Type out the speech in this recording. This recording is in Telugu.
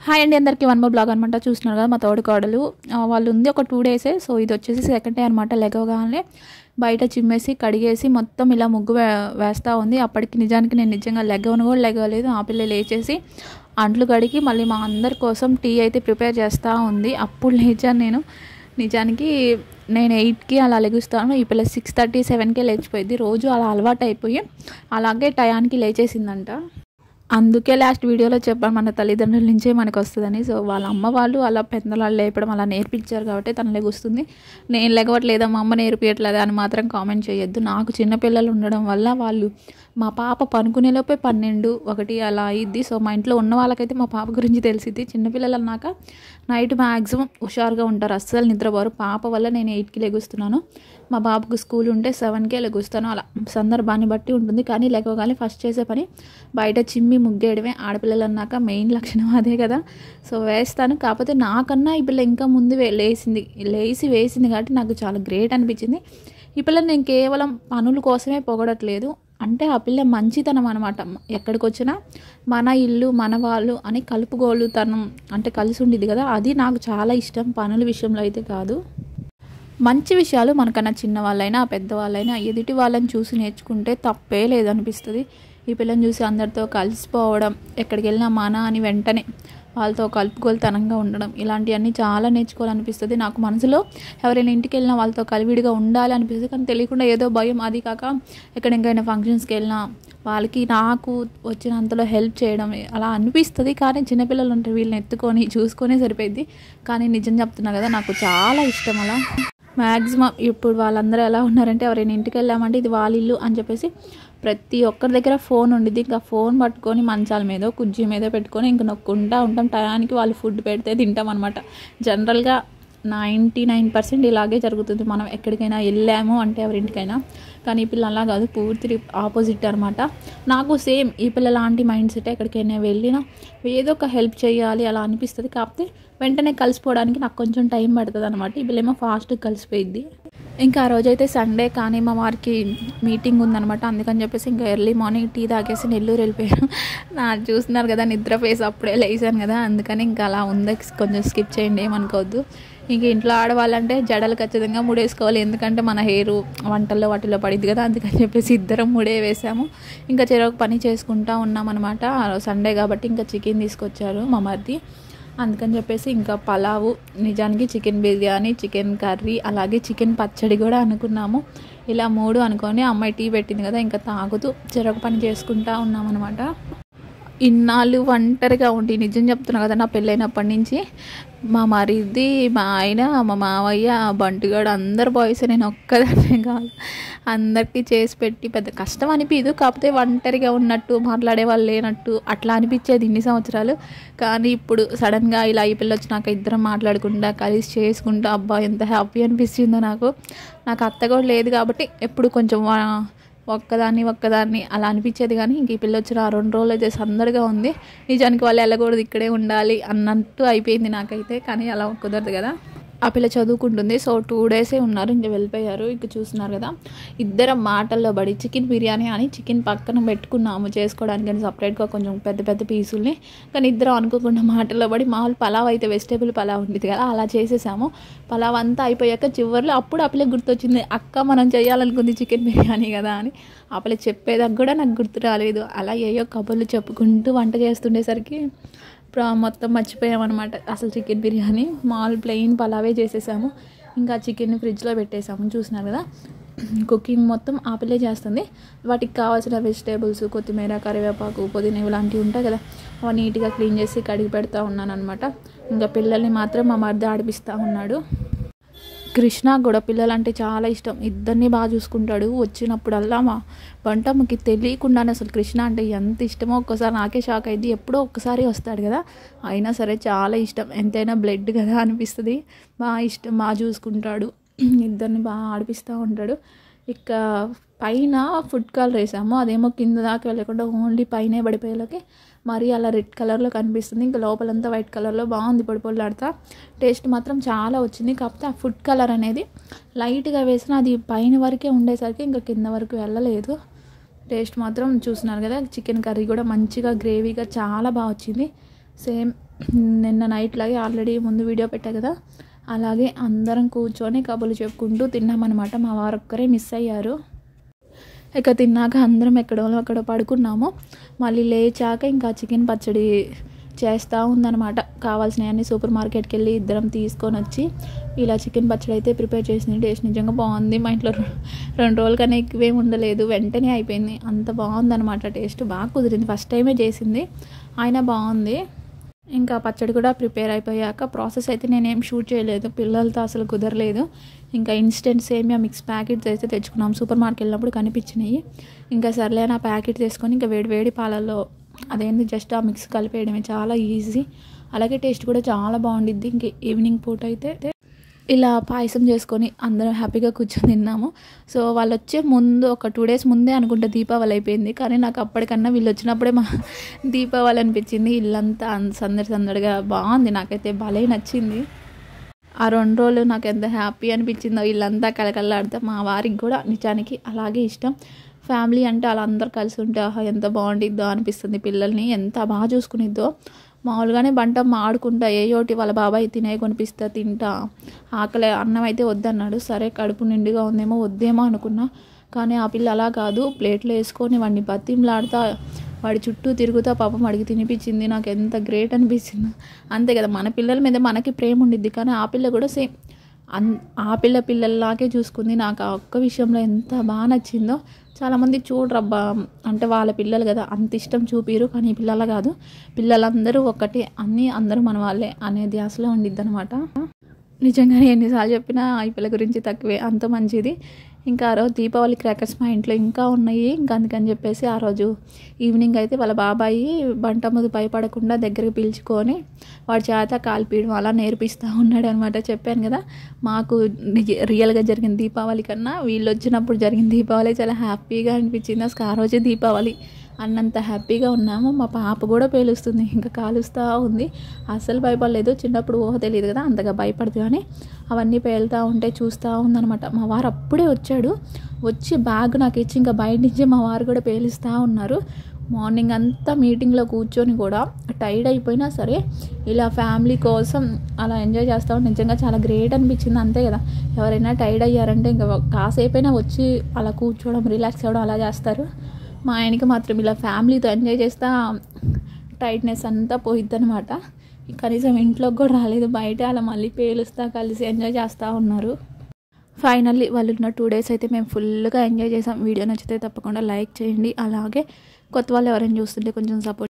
హాయ్ అండి అందరికీ వన్ మోర్ బ్లాగ్ అనమాట. చూస్తున్నారు కదా మా తోడు కోడలు వాళ్ళు ఉంది ఒక 2 డేసే. సో ఇది వచ్చేసి సెకండ్ డే అనమాట. లెగవగానే బయట చిమ్మేసి కడిగేసి మొత్తం ఇలా ముగ్గు వేస్తూ ఉంది. అప్పటికి నిజానికి నేను నిజంగా లెగవను కూడా లెగవలేదు. ఆ పిల్ల లేచేసి అంట్లు కడిగి మళ్ళీ మా అందరి కోసం టీ అయితే ప్రిపేర్ చేస్తూ ఉంది. అప్పుడు లేచాను నేను. నిజానికి నేను 8కి అలా లెగుస్తాను. ఈ పిల్ల 6:30, 7కే లేచిపోయింది. రోజు అలా అలవాటు అయిపోయి అలాగే టయానికి లేచేసిందంట. అందుకే లాస్ట్ వీడియోలో చెప్పాను మన తల్లిదండ్రుల నుంచే మనకు వస్తుందని. సో వాళ్ళ అమ్మ వాళ్ళు అలా పెద్దలాళ్ళు లేపడం అలా నేర్పించారు కాబట్టి తను లెగుస్తుంది. నేను లెగవట్లేదా మా అమ్మ నేర్పించట్లేదా అని మాత్రం కామెంట్ చేయొద్దు. నాకు చిన్నపిల్లలు ఉండడం వల్ల వాళ్ళు మా పాప పనుకునేలోపే 12, 1 అలా అయ్యిద్ది. సో మా ఇంట్లో ఉన్న వాళ్ళకైతే మా పాప గురించి తెలిసిద్ది. చిన్నపిల్లలు అన్నాక నైట్ మ్యాక్సిమం హుషారుగా ఉంటారు, అస్సలు నిద్రపోరు. పాప వల్ల నేను 8కి లెగుస్తున్నాను. మా బాబుకు స్కూల్ ఉంటే 7కే లెగుస్తాను. అలా సందర్భాన్ని బట్టి ఉంటుంది. కానీ లెగవగానే ఫస్ట్ చేసే పని బయట చిమ్మి ముగ్గేయడమే. ఆడపిల్లలు అన్నాక మెయిన్ లక్షణం అదే కదా. సో వేస్తాను. కాకపోతే నాకన్నా ఈ పిల్ల ఇంకా ముందు లేచి వేసింది కాబట్టి నాకు చాలా గ్రేట్ అనిపించింది. ఈ పిల్లని నేను కేవలం పనుల కోసమే పొగడట్లేదు. అంటే ఆ పిల్ల మంచితనం అనమాట. ఎక్కడికి వచ్చినా మన ఇల్లు మన వాళ్ళు అని కలుపుగోలుతనం అంటే కలిసి ఉండిద్ది కదా, అది నాకు చాలా ఇష్టం. పనుల విషయంలో అయితే కాదు. మంచి విషయాలు మనకన్నా చిన్నవాళ్ళైనా పెద్దవాళ్ళైనా ఎదుటి వాళ్ళని చూసి నేర్చుకుంటే తప్పే లేదనిపిస్తుంది. ఈ పిల్లని చూసి అందరితో కలిసిపోవడం, ఎక్కడికి వెళ్ళినా మన అని వెంటనే వాళ్ళతో కలుపుకోలుతనంగా ఉండడం, ఇలాంటివన్నీ చాలా నేర్చుకోవాలనిపిస్తుంది. నాకు మనసులో ఎవరైనా ఇంటికి వెళ్ళినా వాళ్ళతో కలివిడిగా ఉండాలి అనిపిస్తుంది. కానీ తెలియకుండా ఏదో భయం. అది కాక ఎక్కడికైనా ఫంక్షన్స్కి వెళ్ళినా వాళ్ళకి నాకు వచ్చినంతలో హెల్ప్ చేయడం అలా అనిపిస్తుంది. కానీ చిన్నపిల్లలు ఉంటే వీళ్ళని ఎత్తుకొని చూసుకొనే సరిపోయింది. కానీ నిజం చెప్తున్నా కదా, నాకు చాలా ఇష్టం అలా. మ్యాక్సిమం ఇప్పుడు వాళ్ళందరూ ఎలా ఉన్నారంటే ఎవరైనా ఇంటికి వెళ్ళామంటే ఇది వాళ్ళ ఇల్లు అని చెప్పేసి ప్రతి ఒక్కరి దగ్గర ఫోన్ ఉండిద్ది. ఇంకా ఫోన్ పట్టుకొని మంచాల మీద కుర్చీ మీద పెట్టుకొని ఇంక నొక్కుంటా ఉంటాం. టయానికి వాళ్ళు ఫుడ్ పెడితే తింటాం అనమాట. జనరల్గా 99% ఇలాగే జరుగుతుంది. మనం ఎక్కడికైనా వెళ్ళాము అంటే ఎవరింటికైనా. కానీ ఈ పిల్ల అలా కాదు, పూర్తి ఆపోజిట్ అనమాట. నాకు సేమ్ ఈ పిల్ల లాంటి మైండ్ సెట్. ఎక్కడికైనా వెళ్ళినా ఏదో ఒక హెల్ప్ చేయాలి అలా అనిపిస్తుంది. కాకపోతే వెంటనే కలిసిపోవడానికి నాకు కొంచెం టైం పడుతుంది అనమాట. ఈ పిల్లేమో ఫాస్ట్గా కలిసిపోయిద్ది. ఇంకా ఆ రోజైతే సండే కానీ మా వారికి మీటింగ్ ఉందనమాట. అందుకని చెప్పేసి ఇంకా ఎర్లీ మార్నింగ్ టీ తాగేసి నెల్లూరు వెళ్ళిపోయాను. చూస్తున్నారు కదా నిద్ర ఫేస్, అప్పుడే లేసాను కదా, అందుకని ఇంకా అలా ఉంది. కొంచెం స్కిప్ చేయండి, ఏమనుకోవద్దు. ఇంక ఇంట్లో ఆడవాళ్ళంటే జడలు ఖచ్చితంగా ముడేసుకోవాలి. ఎందుకంటే మన హెయిర్ వంటల్లో వాటిలో పడిద్ది కదా, అందుకని చెప్పేసి ఇద్దరం ముడే వేసాము. ఇంకా చెరొక పని చేసుకుంటా ఉన్నామన్నమాట. సండే కాబట్టి ఇంకా చికెన్ తీసుకొచ్చారు మా మరిది. అందుకని చెప్పేసి ఇంకా పలావు, నిజానికి చికెన్ బిర్యానీ, చికెన్ కర్రీ, అలాగే చికెన్ పచ్చడి కూడా అనుకున్నాము. ఇలా 3 అనుకొని అమ్మాయి టీ పెట్టింది కదా, ఇంకా తాగుతూ చెరొక పని చేసుకుంటా ఉన్నామన్నమాట. ఇన్నాళ్ళు ఒంటరిగా ఉండి నిజం చెప్తున్నా కదా, నా పెళ్ళైనప్పటి నుంచి మా మరిది, మా ఆయన, మా మావయ్య, బంటుగాడు అందరు బాయ్స్, నేను ఒక్కదాన్నే కాదు. అందరికీ చేసి పెట్టి పెద్ద కష్టం అనిపించదు. కాకపోతే ఒంటరిగా ఉన్నట్టు, మాట్లాడే వాళ్ళు లేనట్టు అట్లా అనిపించేది ఇన్ని సంవత్సరాలు. కానీ ఇప్పుడు సడన్గా ఇలా ఈ పిల్ల వచ్చినాక ఇద్దరం మాట్లాడుకుంటా కలిసి చేసుకుంటా అబ్బా ఎంత హ్యాపీ అనిపిస్తుందో నాకు. అత్త కూడా లేదు కాబట్టి ఎప్పుడు కొంచెం ఒక్కదాన్ని అలా అనిపించేది. కానీ ఇంక ఈ పిల్ల వచ్చిన ఆ 2 రోజులు అయితే సందడిగా ఉంది. నిజానికి వాళ్ళు వెళ్ళకూడదు, ఇక్కడే ఉండాలి అన్నట్టు అయిపోయింది నాకైతే. కానీ అలా కుదరదు కదా. ఆ పిల్ల చదువుకుంటుంది. సో 2 డేసే ఉన్నారు, ఇంక వెళ్ళిపోయారు. ఇంక చూస్తున్నారు కదా, ఇద్దరం మాటల్లో పడి చికెన్ బిర్యానీ అని చికెన్ పక్కన పెట్టుకున్నాము చేసుకోవడానికి అని సపరేట్గా కొంచెం పెద్ద పెద్ద పీసుల్ని. కానీ ఇద్దరం అనుకోకుండా మాటల్లో పడి మామూలు పలావ్ అయితే వెజిటేబుల్ పలావ్ ఉంటుంది కదా, అలా చేసేసాము. పలావ్ అంతా అయిపోయాక చివరిలో అప్పుడు ఆ పిల్ల గుర్తొచ్చింది, అక్క మనం చేయాలనుకుంది చికెన్ బిర్యానీ కదా అని. ఆ పిల్ల చెప్పేదాకా కూడా నాకు గుర్తు రాలేదు. అలా ఏయో కబుర్లు చెప్పుకుంటూ వంట చేస్తుండేసరికి మొత్తం మర్చిపోయామన్నమాట. అసలు చికెన్ బిర్యానీ మామూలు ప్లెయిన్ పలావే చేసేసాము. ఇంకా చికెన్ ఫ్రిడ్జ్లో పెట్టేసాము. చూసినారు కదా, కుకింగ్ మొత్తం ఆ పిల్లే చేస్తుంది. వాటికి కావాల్సిన వెజిటేబుల్స్, కొత్తిమీర, కరివేపాకు, పుదీనా ఇలాంటివి ఉంటాయి కదా, అవి నీట్గా క్లీన్ చేసి కడిగి పెడతా ఉన్నాను అనమాట. ఇంకా పిల్లల్ని మాత్రం మా మరిది ఆడిపిస్తూ ఉన్నాడు. కృష్ణ కూడా పిల్లలంటే చాలా ఇష్టం. ఇద్దరిని బాగా చూసుకుంటాడు. వచ్చినప్పుడల్లా మా బంటమ్మకి తెలియకుండానే అసలు కృష్ణ అంటే ఎంత ఇష్టమో ఒక్కసారి నాకే షాక్ అయింది. ఎప్పుడో ఒక్కసారి వస్తాడు కదా, అయినా సరే చాలా ఇష్టం. ఎంతైనా బ్లడ్ కదా అనిపిస్తుంది. బాగా ఇష్టం, బాగా చూసుకుంటాడు. ఇద్దరిని బాగా ఆడిపిస్తూ ఉంటాడు. ఇక పైన ఫుడ్ కలర్ వేసాము, అదేమో కింద దాకా వెళ్ళకుండా ఓన్లీ పైనే పడిపోయేలోకి మరి అలా రెడ్ కలర్లో కనిపిస్తుంది. ఇంకా లోపలంతా వైట్ కలర్లో బాగుంది, పొడిపొడిలాడుతా. టేస్ట్ మాత్రం చాలా వచ్చింది. కాకపోతే ఆ ఫుడ్ కలర్ అనేది లైట్గా వేసిన అది పైన వరకే ఉండేసరికి ఇంకా కింద వరకు వెళ్ళలేదు. టేస్ట్ మాత్రం చూస్తున్నారు కదా. చికెన్ కర్రీ కూడా మంచిగా గ్రేవీగా చాలా బాగా వచ్చింది. సేమ్ నిన్న నైట్ లాగే ఆల్రెడీ ముందు వీడియో పెట్టా కదా, అలాగే అందరం కూర్చొని కబుర్లు చెప్పుకుంటూ తిన్నామన్నమాట. మా వారు ఒక్కరే మిస్ అయ్యారు. ఇక తిన్నాక అందరం అక్కడ పడుకున్నాము. మళ్ళీ లేచాక ఇంకా చికెన్ పచ్చడి చేస్తూ ఉందన్నమాట. కావాల్సినవన్నీ సూపర్ మార్కెట్కి వెళ్ళి ఇద్దరం తీసుకొని వచ్చి ఇలా చికెన్ పచ్చడి అయితే ప్రిపేర్ చేసింది. టేస్ట్ నిజంగా బాగుంది. మా ఇంట్లో 2 రోజుల కన్నా ఎక్కువేం ఉండలేదు, వెంటనే అయిపోయింది. అంత బాగుందన్నమాట. టేస్ట్ బాగా కుదిరింది. ఫస్ట్ టైమే చేసింది, అయినా బాగుంది. ఇంకా పచ్చడి కూడా ప్రిపేర్ అయిపోయాక ప్రాసెస్ అయితే నేనేం షూట్ చేయలేదు, పిల్లలతో అసలు కుదరలేదు. ఇంకా ఇన్స్టెంట్ సేమియా మిక్స్ ప్యాకెట్స్ అయితే తెచ్చుకున్నాం. సూపర్ మార్కెట్ వెళ్ళినప్పుడు కనిపించినాయి. ఇంకా సర్లే ఆ ప్యాకెట్ తీసుకొని ఇంకా వేడి పాలల్లో అదేంటి జస్ట్ ఆ మిక్స్ కలిపేయడమే, చాలా ఈజీ. అలాగే టేస్ట్ కూడా చాలా బాగుండిద్ది. ఇంక ఈవినింగ్ పూట అయితే ఇలా పాయసం చేసుకొని అందరం హ్యాపీగా కూర్చొని తిన్నాము. సో వాళ్ళు వచ్చే ముందు ఒక 2 days ముందే అనుకుంటే దీపావళి అయిపోయింది. కానీ నాకు అప్పటికన్నా వీళ్ళు వచ్చినప్పుడే మా దీపావళి అనిపించింది. ఇల్లంతా సందడిగా బాగుంది. నాకైతే భలే నచ్చింది. ఆ 2 రోజులు నాకు ఎంత హ్యాపీ అనిపించిందో. ఇల్లంతా కలకల్లాడితే మా వారికి కూడా నిజానికి అలాగే ఇష్టం. ఫ్యామిలీ అంటే అలా అందరు కలిసి ఉంటే ఆహా ఎంత బాగుండిద్దో అనిపిస్తుంది. పిల్లల్ని ఎంత బాగా చూసుకునిద్దో. మామూలుగానే బంటమ్మ ఆడుకుంటా ఏయోటి వాళ్ళ బాబాయ్ తినే కొనిపిస్తా తింటా. ఆకలి అన్నం అయితే వద్దన్నాడు. సరే కడుపు నిండుగా ఉందేమో వద్దేమో అనుకున్నా. కానీ ఆ పిల్ల అలా కాదు, ప్లేట్లో వేసుకొని వాడిని బతిమలాడుతా వాడి చుట్టూ తిరుగుతా పాపం అడిగి తినిపించింది. నాకు ఎంత గ్రేట్ అనిపించింది. అంతే కదా, మన పిల్లల మీద మనకి ప్రేమ ఉండిద్ది. కానీ ఆ పిల్ల కూడా సేమ్ ఆ పిల్లల్లాగే చూసుకుంది. నాకు ఆ ఒక్క విషయంలో ఎంత బాగా నచ్చిందో. చాలామంది చూడరబ్బా అంటే వాళ్ళ పిల్లలు కదా అంత ఇష్టం చూపిరు. కానీ ఈ పిల్లల కాదు, పిల్లలందరూ ఒక్కటే, అందరూ మన వాళ్ళే అనే ధ్యాసలో ఉండిద్ది అనమాట. నిజంగానే ఎన్నిసార్లు చెప్పినా ఈ పిల్ల గురించి తక్కువే, అంత మంచిది. ఇంకా ఆ రోజు దీపావళి క్రాకర్స్ మా ఇంట్లో ఇంకా ఉన్నాయి. ఇంకా అందుకని చెప్పేసి ఆ రోజు ఈవినింగ్ అయితే వాళ్ళ బాబాయి బంట ముందు భయపడకుండా దగ్గరికి పిలుచుకొని వాడి చేత కాల్పియడం అలా నేర్పిస్తూ ఉన్నాడు అనమాట. చెప్పాను కదా, మాకు రియల్గా జరిగిన దీపావళి కన్నా వీళ్ళు వచ్చినప్పుడు జరిగిన దీపావళి చాలా హ్యాపీగా అనిపించింది. అసలు ఆ రోజే దీపావళి అన్నంత హ్యాపీగా ఉన్నాము. మా పాప కూడా పేలుస్తుంది, ఇంకా కాలుస్తూ ఉంది. అస్సలు భయపడలేదు. చిన్నప్పుడు ఊహ తెలియదు కదా, అంతగా భయపడదు. కానీ అవన్నీ పేలుతూ ఉంటే చూస్తూ ఉందనమాట. మా వారు అప్పుడే వచ్చి బ్యాగ్ నాకు ఇచ్చి ఇంకా బయట నుంచి మా వారు కూడా పేలుస్తూ ఉన్నారు. మార్నింగ్ అంతా మీటింగ్లో కూర్చొని కూడా టైర్డ్ అయిపోయినా సరే ఇలా ఫ్యామిలీ కోసం అలా ఎంజాయ్ చేస్తాం. నిజంగా చాలా గ్రేట్ అనిపించింది. అంతే కదా, ఎవరైనా టైర్డ్ అయ్యారంటే ఇంకా కాసేపైనా వచ్చి అలా కూర్చోవడం, రిలాక్స్ అవ్వడం అలా చేస్తారు. మా ఆయనకి మాత్రం ఇలా ఫ్యామిలీతో ఎంజాయ్ చేస్తా టైట్నెస్ అంతా పోయిద్ది అనమాట. కనీసం ఇంట్లోకి కూడా రాలేదు, బయట అలా మళ్ళీ పేలుస్తా కలిసి ఎంజాయ్ చేస్తూ ఉన్నారు. ఫైనల్లీ వాళ్ళు ఉన్న 2 days అయితే మేము ఫుల్గా ఎంజాయ్ చేసాం. వీడియో నచ్చితే తప్పకుండా లైక్ చేయండి. అలాగే కొత్త వాళ్ళు ఎవరైనా చూస్తుంటే కొంచెం సపోర్ట్